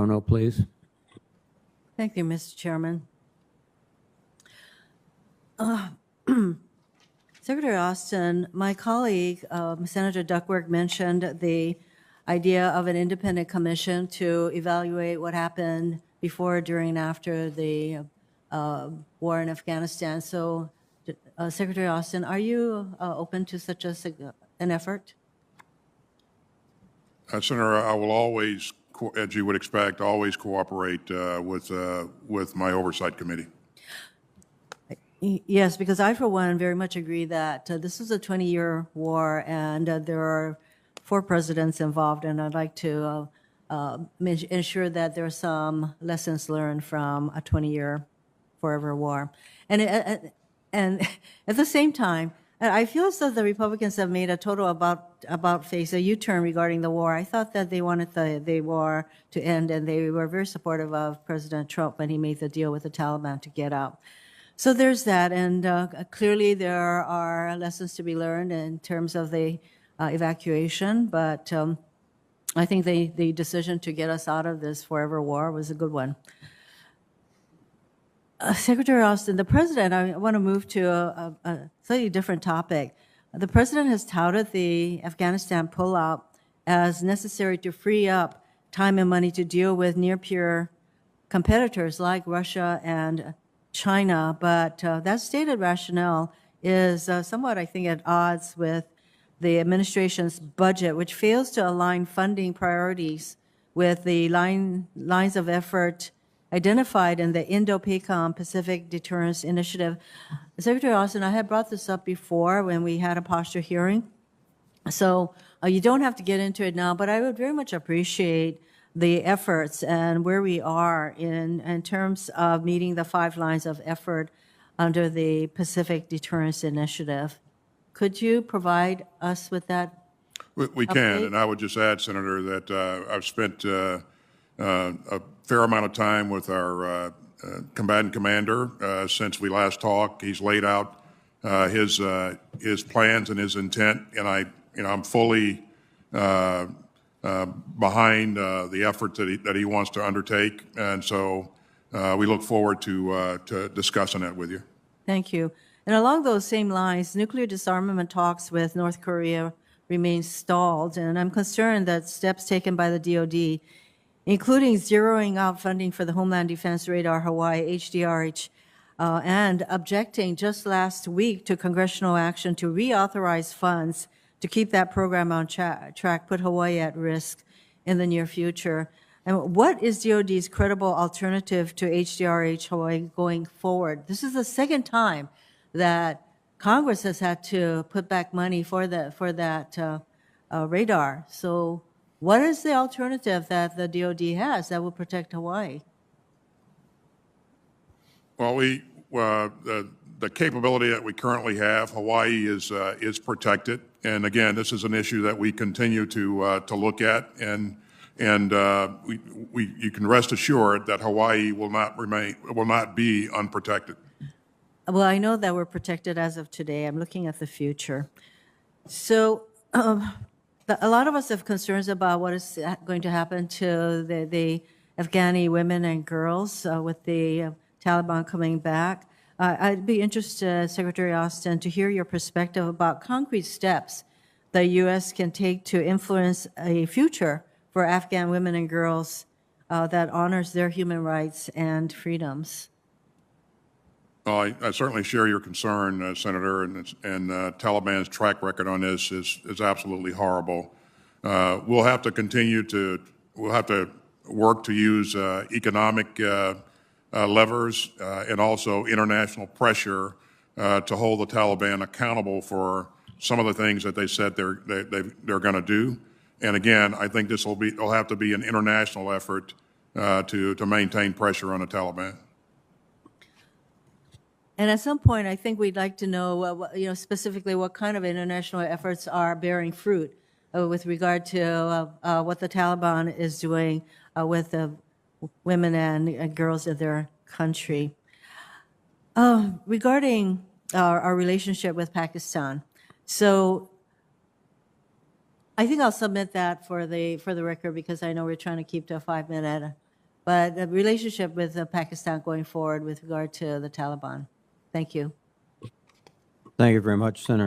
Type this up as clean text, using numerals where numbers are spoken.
Hirono, please. Thank you, Mr. Chairman. Secretary Austin, my colleague, Senator Duckworth, mentioned the idea of an independent commission to evaluate what happened before, during, and after the war in Afghanistan. So, Secretary Austin, are you open to such an effort? Senator, I will always, as you would expect, always cooperate with my oversight committee. Yes, because I, for one, very much agree that this is a 20-year war, and there are 4 presidents involved, and I'd like to ensure that there are some lessons learned from a 20-year forever war. And at the same time, I feel as though the Republicans have made a total about-face, a U-turn regarding the war. I thought that they wanted the war to end, and they were very supportive of President Trump when he made the deal with the Taliban to get out. So there's that, and clearly there are lessons to be learned in terms of the evacuation, but I think the decision to get us out of this forever war was a good one. Secretary Austin, the president, I want to move to a slightly different topic. The president has touted the Afghanistan pullout as necessary to free up time and money to deal with near-peer competitors like Russia and China, but that stated rationale is somewhat, I think, at odds with the administration's budget, which fails to align funding priorities with the lines of effort identified in the Indo-PACOM Pacific Deterrence Initiative. Secretary Austin, I had brought this up before when we had a posture hearing, so you don't have to get into it now, but I would very much appreciate the efforts and where we are in terms of meeting the 5 lines of effort under the Pacific Deterrence Initiative. Could you provide us with that? We can, and I would just add, Senator, that I've spent a fair amount of time with our combatant commander since we last talked. He's laid out his plans and his intent, and I'm fully behind the effort that he wants to undertake, and so we look forward to discussing that with you. Thank you. And along those same lines, nuclear disarmament talks with North Korea remain stalled, and I'm concerned that steps taken by the DoD, including zeroing out funding for the Homeland Defense Radar Hawaii, HDRH, and objecting just last week to congressional action to reauthorize funds to keep that program on track, put Hawaii at risk in the near future. And what is DoD's credible alternative to HDRH Hawaii going forward? This is the second time that Congress has had to put back money for that radar. So what is the alternative that the DoD has that will protect Hawaii? Well, the capability that we currently have, Hawaii is protected, and again, this is an issue that we continue to look at, and you can rest assured that Hawaii will not be unprotected. Well, I know that we're protected as of today. I'm looking at the future. So a lot of us have concerns about what is going to happen to the Afghani women and girls with the Taliban coming back. I'd be interested, Secretary Austin, to hear your perspective about concrete steps the U.S. can take to influence a future for Afghan women and girls that honors their human rights and freedoms. Well, I certainly share your concern, Senator, and Taliban's track record on this is absolutely horrible. We'll have to continue to work to use economic levers and also international pressure to hold the Taliban accountable for some of the things that they said they're going to do. And again, I think it'll have to be an international effort to maintain pressure on the Taliban. And at some point, I think we'd like to know, specifically what kind of international efforts are bearing fruit with regard to what the Taliban is doing with the women and girls of their country. Regarding our relationship with Pakistan, so I think I'll submit that for the record because I know we're trying to keep to a 5-minute but the relationship with Pakistan going forward with regard to the Taliban. Thank you. Thank you very much, Senator.